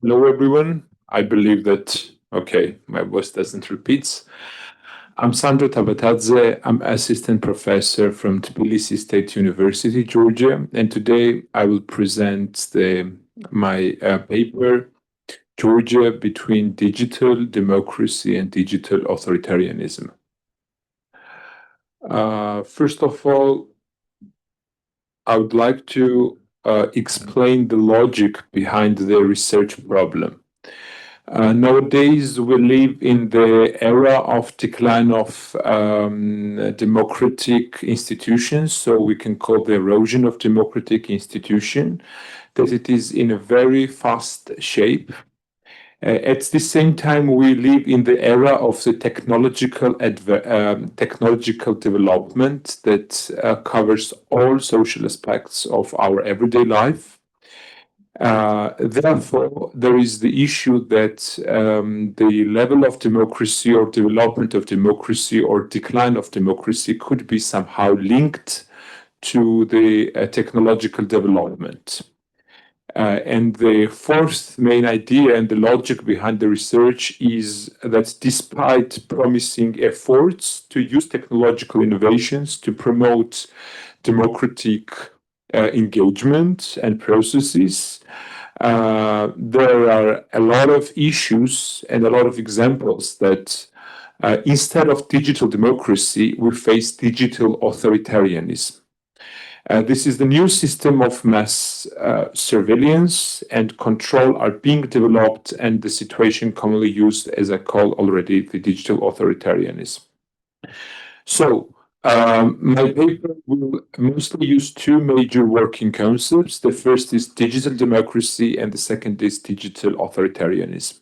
Hello, everyone. I believe that, okay, my voice doesn't repeat. I'm Sandro Tabatadze. I'm assistant professor from Tbilisi State University, Georgia. And today I will present my paper, Georgia between digital democracy and digital authoritarianism. First of all, I would like to explain the logic behind the research problem. Nowadays, we live in the era of decline of democratic institutions, so we can call the erosion of democratic institution, that it is in a very fast shape. At the same time, we live in the era of the technological development that covers all social aspects of our everyday life. Therefore, there is the issue that the level of democracy or development of democracy or decline of democracy could be somehow linked to the technological development. And the fourth main idea and the logic behind the research is that despite promising efforts to use technological innovations to promote democratic engagement and processes, there are a lot of issues and a lot of examples that instead of digital democracy, we face digital authoritarianism. This is the new system of mass surveillance and control are being developed, and the situation commonly used, as I call already, the digital authoritarianism. So, my paper will mostly use two major working concepts. The first is digital democracy, and the second is digital authoritarianism.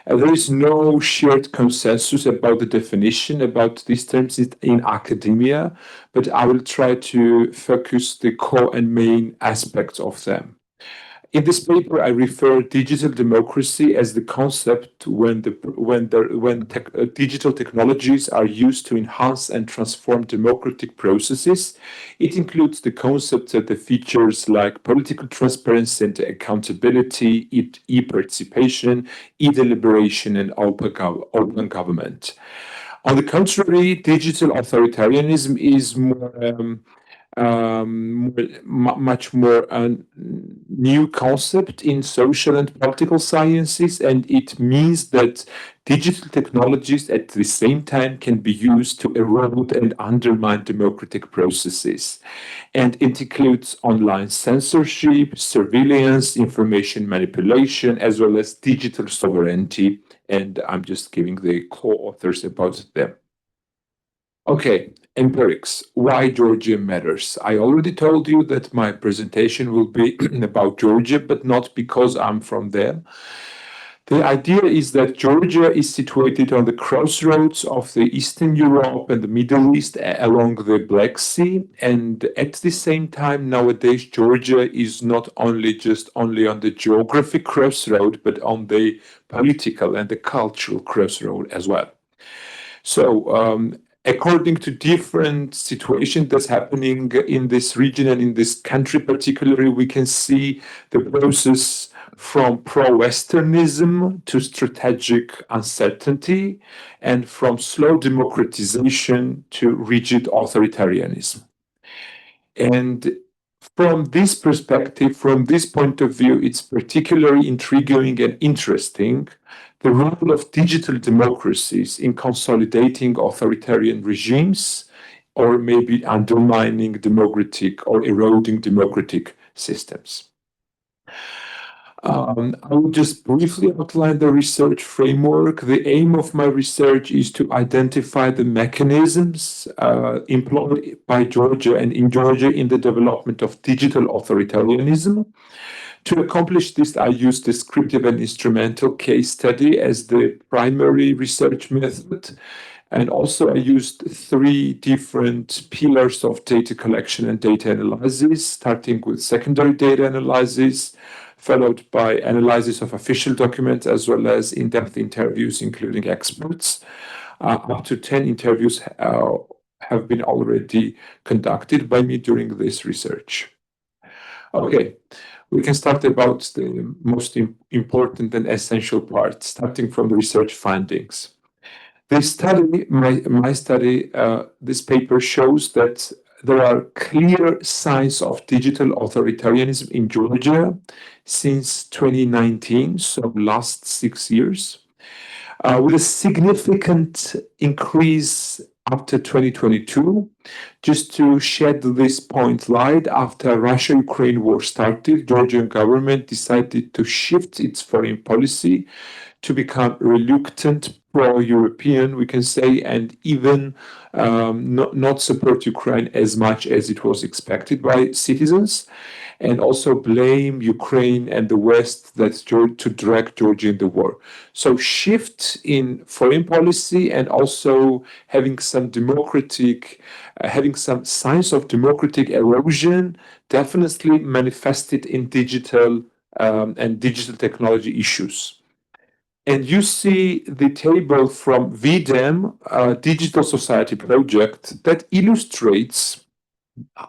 There is no shared consensus about the definition about these terms in academia, but I will try to focus the core and main aspects of them. In this paper, I refer digital democracy as the concept when digital technologies are used to enhance and transform democratic processes. It includes the concept of the features like political transparency and accountability, e-participation, e-deliberation, and open government. On the contrary, digital authoritarianism is much more a new concept in social and political sciences, and it means that digital technologies at the same time can be used to erode and undermine democratic processes. And it includes online censorship, surveillance, information manipulation, as well as digital sovereignty. And I'm just giving the co-authors about them. Okay, empirics. Why Georgia matters. I already told you that my presentation will be about Georgia, but not because I'm from there. The idea is that Georgia is situated on the crossroads of the Eastern Europe and the Middle East along the Black Sea. And at the same time, nowadays, Georgia is not only on the geographic crossroad, but on the political and the cultural crossroad as well. So, according to different situations that's happening in this region and in this country particularly, we can see the process from pro-Westernism to strategic uncertainty and from slow democratization to rigid authoritarianism. And from this perspective, from this point of view, it's particularly intriguing and interesting the role of digital democracies in consolidating authoritarian regimes or maybe undermining democratic or eroding democratic systems. I will just briefly outline the research framework. The aim of my research is to identify the mechanisms employed by Georgia and in Georgia in the development of digital authoritarianism. To accomplish this, I used descriptive and instrumental case study as the primary research method. And also I used three different pillars of data collection and data analysis, starting with secondary data analysis, followed by analysis of official documents, as well as in-depth interviews, including experts. Up to 10 interviews have been already conducted by me during this research. Okay, We can start about the most important and essential part, starting from the research findings. This study, my study, this paper shows that there are clear signs of digital authoritarianism in Georgia since 2019, so last 6 years, with a significant increase after 2022. Just to shed this point light, after Russia-Ukraine war started, Georgian government decided to shift its foreign policy to become reluctant pro-European, we can say, and even not support Ukraine as much as it was expected by citizens, and also blame Ukraine and the West to drag Georgia in the war. So shift in foreign policy and also having some signs of democratic erosion definitely manifested in digital and digital technology issues. And you see the table from VDEM, Digital Society Project, that illustrates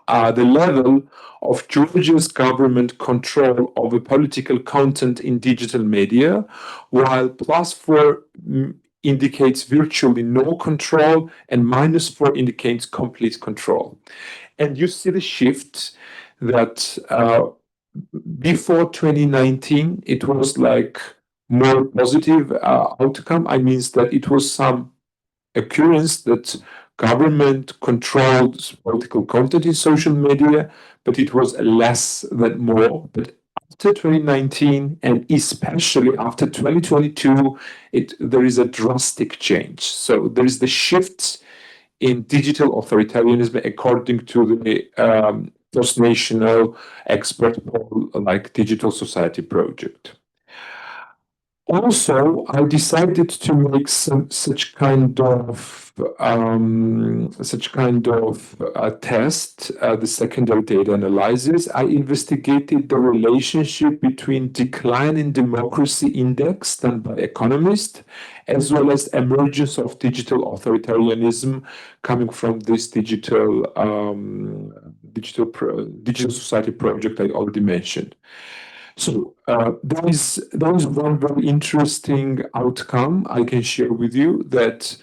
the level of Georgia's government control over political content in digital media, while +4 indicates virtually no control and -4 indicates complete control. And you see the shift that before 2019, it was like more positive outcome. I mean that it was some occurrence that government controlled political content in social media, but it was less than more. But after 2019 and especially after 2022, there is a drastic change. So there is the shift in digital authoritarianism according to the post-national expert poll like Digital Society Project. Also, I decided to make such kind of test, the secondary data analysis. I investigated the relationship between decline in democracy index done by economists, as well as emergence of digital authoritarianism coming from this digital society project I already mentioned. So there is one very interesting outcome I can share with you, that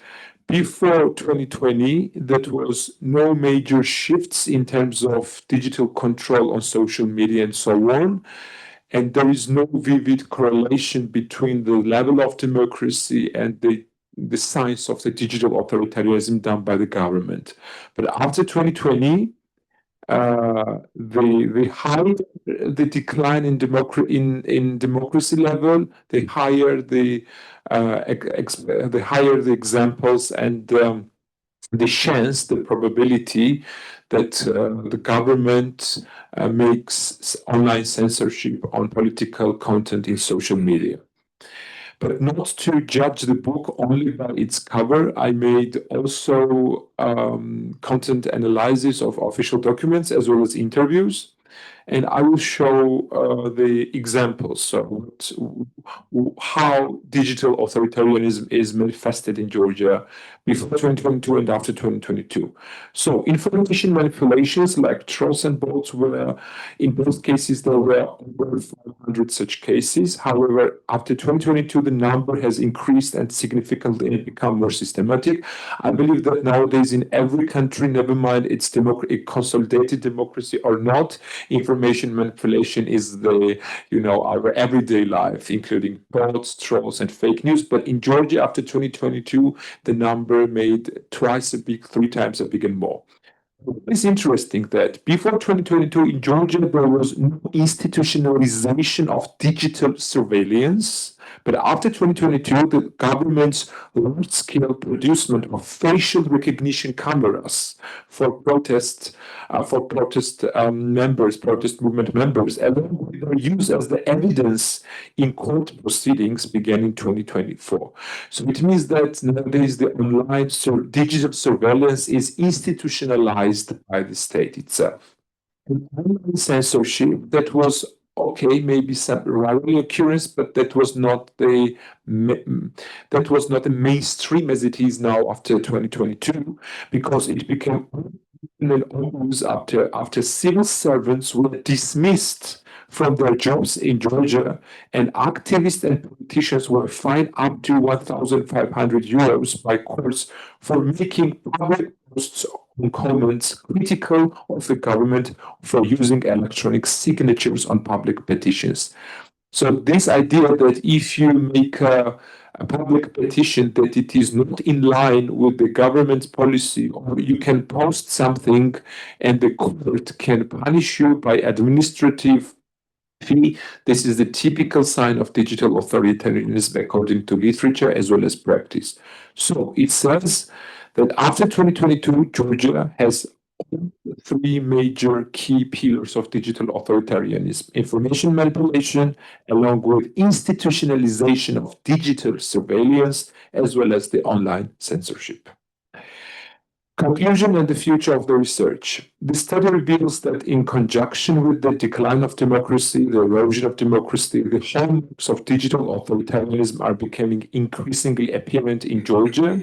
before 2020, there was no major shifts in terms of digital control on social media and so on. And there is no vivid correlation between the level of democracy and the signs of the digital authoritarianism done by the government. But after 2020, the higher the decline in democracy level, the higher the examples and the chance, the probability that the government makes online censorship on political content in social media. But not to judge the book only by its cover, I made also content analysis of official documents as well as interviews. And I will show the examples, so how digital authoritarianism is manifested in Georgia before 2022 and after 2022. So information manipulations like trolls and bots were, in both cases, there were over 500 such cases. However, after 2022, the number has increased and significantly become more systematic. I believe that nowadays in every country, never mind it's a consolidated democracy or not, information manipulation is our everyday life, including bots, trolls, and fake news. But in Georgia, after 2022, the number made twice as big, 3 times as big, and more. It's interesting that before 2022 in Georgia, there was no institutionalization of digital surveillance. But after 2022, the government's large-scale producement of facial recognition cameras for protest movement members, along with their use as the evidence in court proceedings, began in 2024. So it means that nowadays the online digital surveillance is institutionalized by the state itself. And online censorship, that was okay, maybe some rare occurrence, but that was not the mainstream as it is now after 2022, because it became almost after civil servants were dismissed from their jobs in Georgia, and activists and politicians were fined up to 1,500 euros by courts for making public posts on comments critical of the government for using electronic signatures on public petitions. So this idea that if you make a public petition that it is not in line with the government's policy, or you can post something and the court can punish you by administrative fee, this is the typical sign of digital authoritarianism according to literature as well as practice. So it says that after 2022, Georgia has three major key pillars of digital authoritarianism: information manipulation, along with institutionalization of digital surveillance, as well as the online censorship. Conclusion and the future of the research. The study reveals that in conjunction with the decline of democracy, the erosion of democracy, the hallmarks of digital authoritarianism are becoming increasingly apparent in Georgia.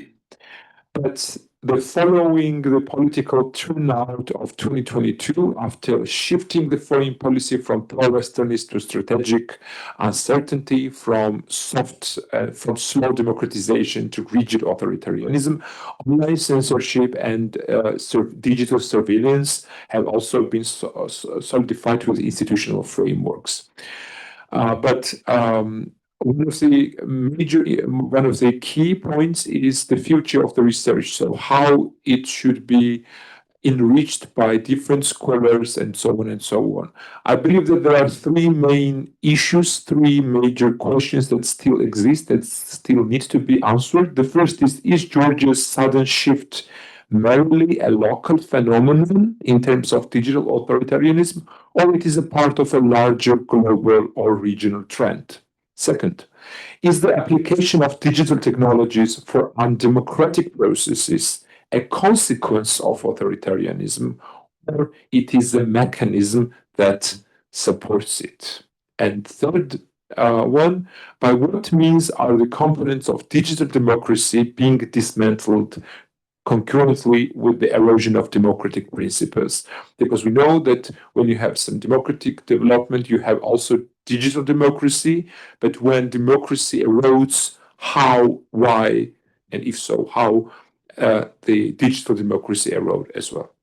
But following the political turnout of 2022, after shifting the foreign policy from pro-Westernist to strategic uncertainty, from slow democratization to rigid authoritarianism, online censorship and digital surveillance have also been solidified with institutional frameworks. But one of the key points is the future of the research. So how it should be enriched by different scholars and so on and so on. I believe that there are three main issues, three major questions that still exist, that still need to be answered. The first is Georgia's sudden shift merely a local phenomenon in terms of digital authoritarianism, or it is a part of a larger global or regional trend? Second, is the application of digital technologies for undemocratic processes a consequence of authoritarianism, or it is a mechanism that supports it? And third one, by what means are the components of digital democracy being dismantled concurrently with the erosion of democratic principles? Because we know that when you have some democratic development, you have also digital democracy, but when democracy erodes, how, why, and if so, how the digital democracy erode as well?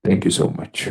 Thank you so much.